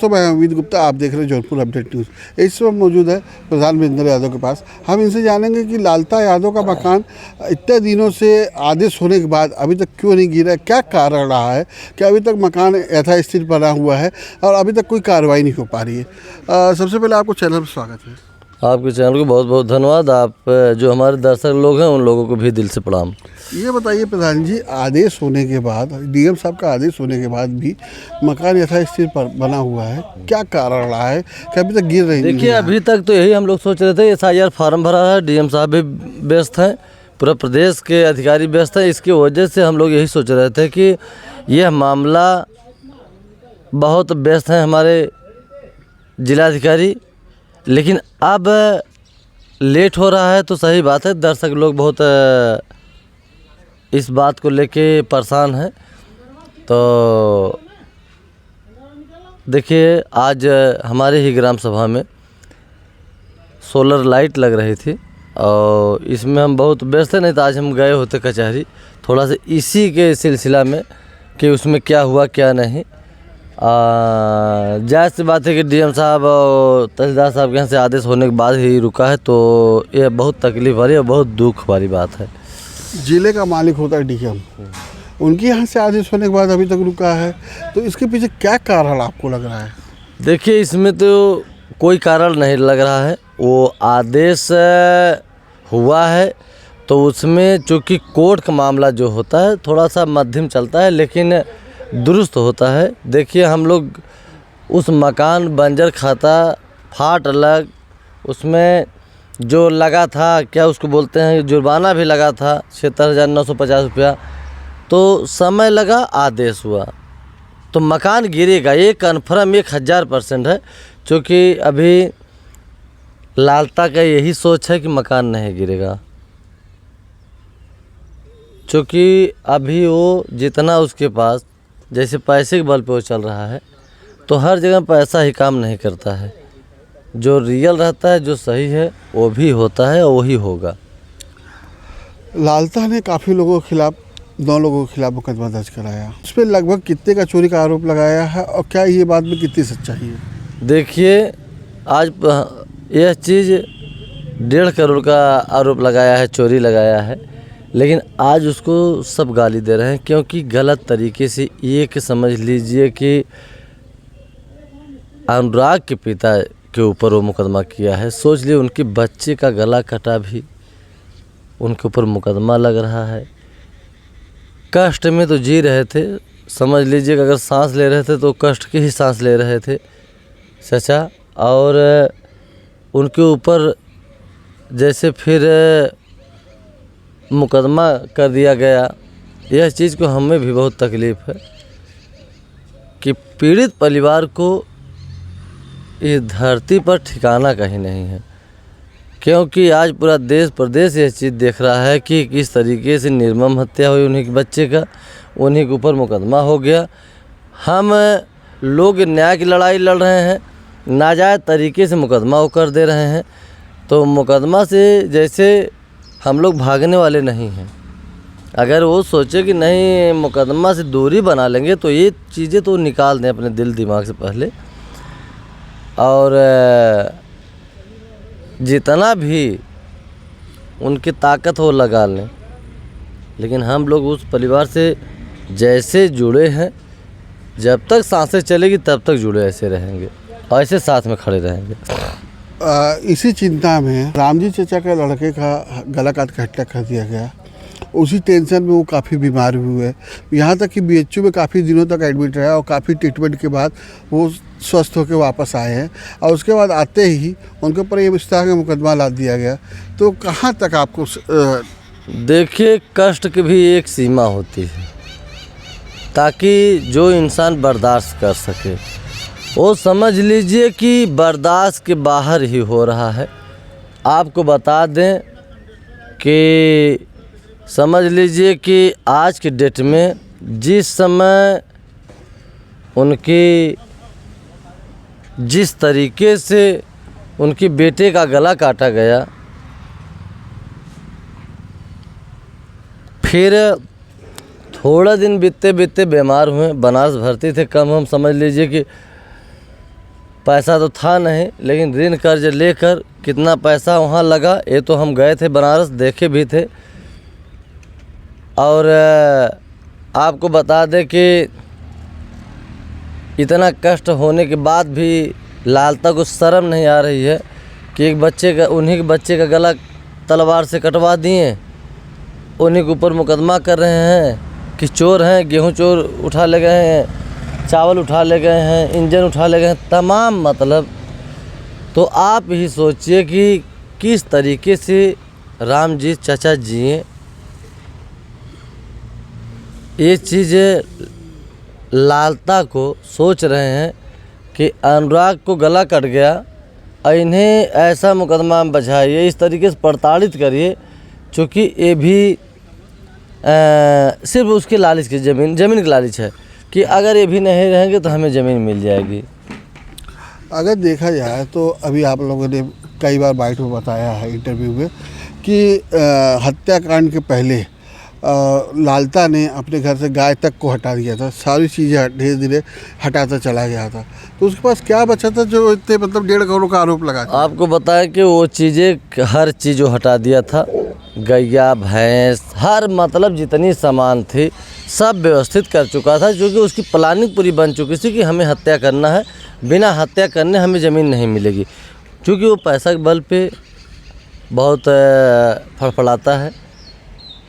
तो मैं अमित गुप्ता, आप देख रहे हैं जौनपुर अपडेट न्यूज़। इस वक्त मौजूद है प्रधान महेंद्र यादव के पास। हम इनसे जानेंगे कि लालता यादव का मकान इतने दिनों से आदेश होने के बाद अभी तक क्यों नहीं गिरा है, क्या कारण रहा है कि अभी तक मकान यथास्थिति बना हुआ है और अभी तक कोई कार्रवाई नहीं हो पा रही है। सबसे पहले आपको चैनल पर स्वागत है। आपके चैनल को बहुत बहुत धन्यवाद। आप जो हमारे दर्शक लोग हैं उन लोगों को भी दिल से प्रणाम। ये बताइए प्रधान जी, आदेश होने के बाद, डीएम साहब का आदेश होने के बाद भी मकान यथास्थिति पर बना हुआ है, क्या कारण रहा है कि अभी तक गिर रही है? देखिए, अभी तक तो यही हम लोग सोच रहे थे। SIR फार्म भरा है, डीएम साहब भी व्यस्त हैं, पूरा प्रदेश के अधिकारी व्यस्त हैं। इसकी वजह से हम लोग यही सोच रहे थे कि यह मामला बहुत व्यस्त है हमारे जिलाधिकारी, लेकिन अब लेट हो रहा है तो सही बात है। दर्शक लोग बहुत इस बात को लेके परेशान हैं। तो देखिए, आज हमारे ही ग्राम सभा में सोलर लाइट लग रही थी और इसमें हम बहुत व्यस्त हैं। नहीं तो आज हम गए होते कचहरी, थोड़ा सा इसी के सिलसिला में कि उसमें क्या हुआ क्या नहीं। जायज़ सी बात है कि डीएम साहब और तहसीलदार साहब के यहाँ से आदेश होने के बाद ही रुका है, तो ये बहुत तकलीफ वाली और बहुत दुख वाली बात है। जिले का मालिक होता है डीएम, उनके यहाँ से आदेश होने के बाद अभी तक रुका है, तो इसके पीछे क्या कारण आपको लग रहा है? देखिए, इसमें तो कोई कारण नहीं लग रहा है। वो आदेश हुआ है तो उसमें चूँकि कोर्ट का मामला जो होता है थोड़ा सा मध्यम चलता है, लेकिन दुरुस्त होता है। देखिए, हम लोग उस मकान बंजर खाता फाट अलग, उसमें जो लगा था, क्या उसको बोलते हैं, जुर्माना भी लगा था 76,950 रुपया। तो समय लगा, आदेश हुआ तो मकान गिरेगा, ये कन्फर्म 1000% है। क्योंकि अभी लालता का यही सोच है कि मकान नहीं गिरेगा, क्योंकि अभी वो जितना उसके पास जैसे पैसे के बल पे वो चल रहा है, तो हर जगह पैसा ही काम नहीं करता है। जो रियल रहता है, जो सही है, वो भी होता है और वही होगा। लालता ने काफ़ी लोगों के खिलाफ, 9 लोगों के खिलाफ मुकदमा दर्ज कराया। उस पर लगभग कितने का चोरी का आरोप लगाया है और क्या ये बात में कितनी सच्चाई है? देखिए, आज यह चीज़ 1.5 करोड़ का आरोप लगाया है, चोरी लगाया है, लेकिन आज उसको सब गाली दे रहे हैं क्योंकि गलत तरीके से, एक समझ लीजिए कि अनुराग के पिता के ऊपर वो मुकदमा किया है। सोच लिए उनके बच्चे का गला कटा भी उनके ऊपर मुकदमा लग रहा है। कष्ट में तो जी रहे थे, समझ लीजिए कि अगर सांस ले रहे थे तो कष्ट की ही सांस ले रहे थे चाचा। और उनके ऊपर जैसे फिर मुकदमा कर दिया गया, यह चीज़ को हमें भी बहुत तकलीफ़ है कि पीड़ित परिवार को इस धरती पर ठिकाना कहीं नहीं है। क्योंकि आज पूरा देश प्रदेश यह चीज़ देख रहा है कि किस तरीके से निर्मम हत्या हुई उन्हीं के बच्चे का, उन्हीं के ऊपर मुकदमा हो गया। हम लोग न्याय की लड़ाई लड़ रहे हैं, नाजायज़ तरीके से मुकदमा वो कर दे रहे हैं। तो मुकदमा से जैसे हम लोग भागने वाले नहीं हैं। अगर वो सोचे कि नहीं मुकदमा से दूरी बना लेंगे, तो ये चीज़ें तो निकाल दें अपने दिल दिमाग से पहले, और जितना भी उनकी ताकत हो लगा लें। लेकिन हम लोग उस परिवार से जैसे जुड़े हैं, जब तक सांसें चलेगी तब तक जुड़े ऐसे रहेंगे और ऐसे साथ में खड़े रहेंगे। इसी चिंता में रामजी चाचा के लड़के का गला काट के हत्या कर दिया गया। उसी टेंशन में वो काफ़ी बीमार हुए, यहाँ तक कि BHU में काफ़ी दिनों तक एडमिट रहा और काफ़ी ट्रीटमेंट के बाद वो स्वस्थ होकर वापस आए हैं। और उसके बाद आते ही उनके ऊपर ये इस तरह का मुकदमा ला दिया गया। तो कहाँ तक आपको देखिए, कष्ट की भी एक सीमा होती है, ताकि जो इंसान बर्दाश्त कर सके। वो समझ लीजिए कि बर्दाश्त के बाहर ही हो रहा है। आपको बता दें कि समझ लीजिए कि आज की डेट में जिस समय उनकी जिस तरीके से उनके बेटे का गला काटा गया, फिर थोड़ा दिन बीतते बीतते बीमार हुए, बनारस भर्ती थे। कम हम समझ लीजिए कि पैसा तो था नहीं, लेकिन ऋण कर्ज लेकर कितना पैसा वहाँ लगा ये तो हम गए थे बनारस, देखे भी थे। और आपको बता दें कि इतना कष्ट होने के बाद भी लालता को शर्म नहीं आ रही है कि एक बच्चे का, उन्हीं के बच्चे का गला तलवार से कटवा दिए, उन्हीं के ऊपर मुकदमा कर रहे हैं कि चोर हैं, गेहूं चोर उठा ले गए हैं, चावल उठा ले गए हैं, इंजन उठा ले गए हैं, तमाम मतलब। तो आप ही सोचिए कि किस तरीके से राम जी चाचा जिए। ये चीज़ें लालता को सोच रहे हैं कि अनुराग को गला कट गया और इन्हें ऐसा मुकदमा में बचाइए, इस तरीके से प्रताड़ित करिए, क्योंकि ये भी सिर्फ उसके लालच की ज़मीन की लालच है कि अगर ये भी नहीं रहेंगे तो हमें ज़मीन मिल जाएगी। अगर देखा जाए तो अभी आप लोगों ने कई बार बाइट में बताया है इंटरव्यू में कि हत्याकांड के पहले लालता ने अपने घर से गाय तक को हटा दिया था, सारी चीज़ें धीरे धीरे हटाता चला गया था। तो उसके पास क्या बचा था जो इतने मतलब 1.5 करोड़ का आरोप लगा? आपको बताएं कि वो चीज़ें, हर चीज़ वो हटा दिया था, गैया भैंस हर मतलब जितनी सामान थी सब व्यवस्थित कर चुका था, क्योंकि उसकी प्लानिंग पूरी बन चुकी थी कि हमें हत्या करना है, बिना हत्या करने हमें ज़मीन नहीं मिलेगी। क्योंकि वो पैसा के बल पे बहुत फड़फड़ाता है।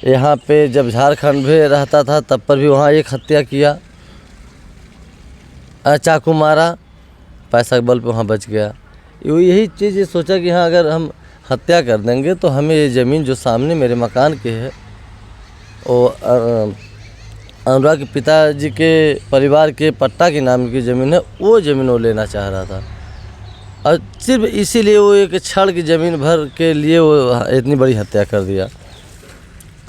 यहाँ पे जब झारखंड में रहता था तब पर भी वहाँ एक हत्या किया, चाकू मारा, पैसा के बल पे वहाँ बच गया। यही चीज़ ये सोचा कि हाँ अगर हम हत्या कर देंगे तो हमें ये ज़मीन जो सामने मेरे मकान के है, वो अनुराग के पिताजी के परिवार के पट्टा के नाम की ज़मीन है, वो ज़मीन वो लेना चाह रहा था। और सिर्फ इसीलिए वो एक छड़ की ज़मीन भर के लिए वो इतनी बड़ी हत्या कर दिया।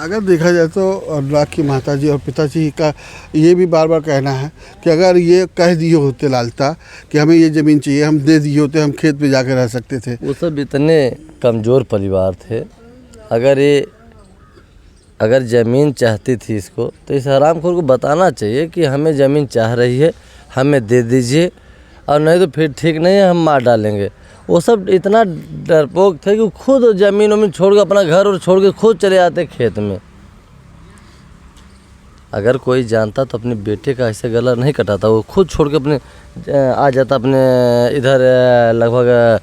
अगर देखा जाए तो अनुराग की माताजी और पिताजी का ये भी बार बार कहना है कि अगर ये कह दिए होते लालता कि हमें ये ज़मीन चाहिए, हम दे दिए होते, हम खेत पे जाकर रह सकते थे। वो सब इतने कमज़ोर परिवार थे। अगर ज़मीन चाहती थी इसको, तो इस हरामखोर को बताना चाहिए कि हमें ज़मीन चाह रही है, हमें दे दीजिए, और नहीं तो फिर ठीक नहीं है, हम मार डालेंगे। वो सब इतना डरपोक थे कि खुद ज़मीन छोड़ के, अपना घर और छोड़ के खुद चले आते खेत में। अगर कोई जानता तो अपने बेटे का ऐसे गला नहीं कटाता, वो खुद छोड़ के अपने आ जाता अपने इधर, लगभग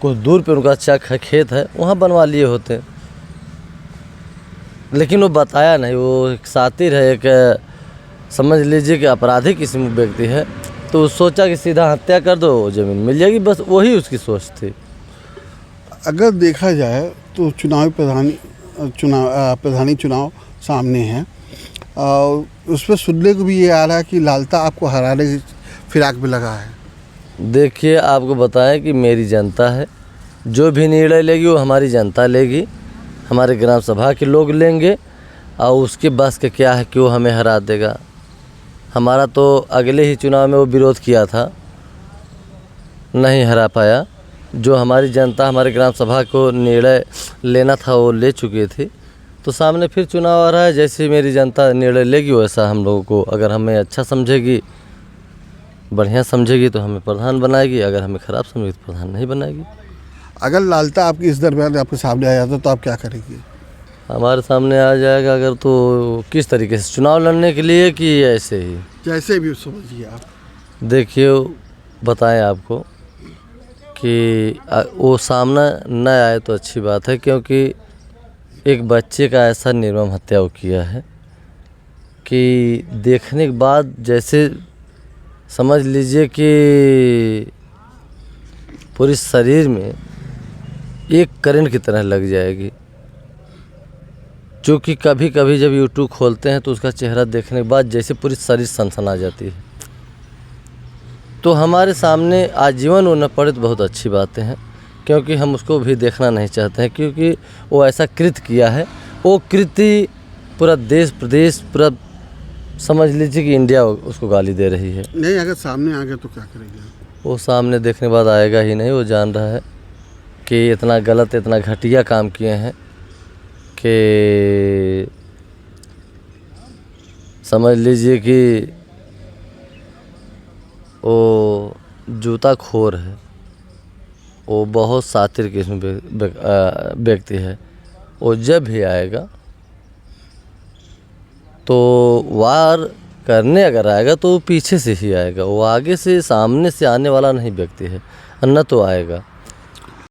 कुछ दूर पे उनका अच्छा खेत है, वहाँ बनवा लिए होते। लेकिन वो बताया नहीं, वो एक सातिर है, एक समझ लीजिए कि अपराधी किस्म का व्यक्ति है, तो सोचा कि सीधा हत्या कर दो, ज़मीन मिल जाएगी, बस वही उसकी सोच थी। अगर देखा जाए तो प्रधानी चुनाव सामने है, और उस पर सुनने को भी ये आ रहा है कि लालता आपको हराने की फिराक में लगा है। देखिए, आपको बताएं कि मेरी जनता है, जो भी निर्णय लेगी वो हमारी जनता लेगी, हमारे ग्राम सभा के लोग लेंगे, और उसके बस के क्या है कि वो हमें हरा देगा। हमारा तो अगले ही चुनाव में वो विरोध किया था, नहीं हरा पाया। जो हमारी जनता हमारे ग्राम सभा को निर्णय लेना था वो ले चुकी थी। तो सामने फिर चुनाव आ रहा है, जैसे मेरी जनता निर्णय लेगी वैसा हम लोगों को, अगर हमें अच्छा समझेगी, बढ़िया समझेगी तो हमें प्रधान बनाएगी, अगर हमें ख़राब समझेगी तो प्रधान नहीं बनाएगी। अगर लालता आपकी इस दरमियान आपके सामने आ जाता तो आप क्या करेंगे? हमारे सामने आ जाएगा अगर, तो किस तरीके से, चुनाव लड़ने के लिए कि ऐसे ही? जैसे भी समझिए आप। देखिए, बताएं आपको कि वो सामना न आए तो अच्छी बात है, क्योंकि एक बच्चे का ऐसा निर्मम हत्या वो किया है कि देखने के बाद जैसे समझ लीजिए कि पूरे शरीर में एक करंट की तरह लग जाएगी। जो कि कभी कभी जब यूट्यूब खोलते हैं तो उसका चेहरा देखने के बाद जैसे पूरी शरीर सनसना जाती है। तो हमारे सामने आजीवन वो न पड़े तो बहुत अच्छी बातें हैं, क्योंकि हम उसको भी देखना नहीं चाहते हैं, क्योंकि वो ऐसा कृत्य किया है। वो कृत्य पूरा देश प्रदेश पूरा समझ लीजिए कि इंडिया उसको गाली दे रही है। नहीं, अगर सामने आ गया तो क्या करेंगे? वो सामने देखने के बाद आएगा ही नहीं। वो जान रहा है कि इतना गलत, इतना घटिया काम किए हैं कि समझ लीजिए कि वो जूता खोर है, वो बहुत शातिर किस्म व्यक्ति है। वो जब भी आएगा तो वार करने अगर आएगा तो वो पीछे से ही आएगा, वो आगे से सामने से आने वाला नहीं व्यक्ति है, न तो आएगा।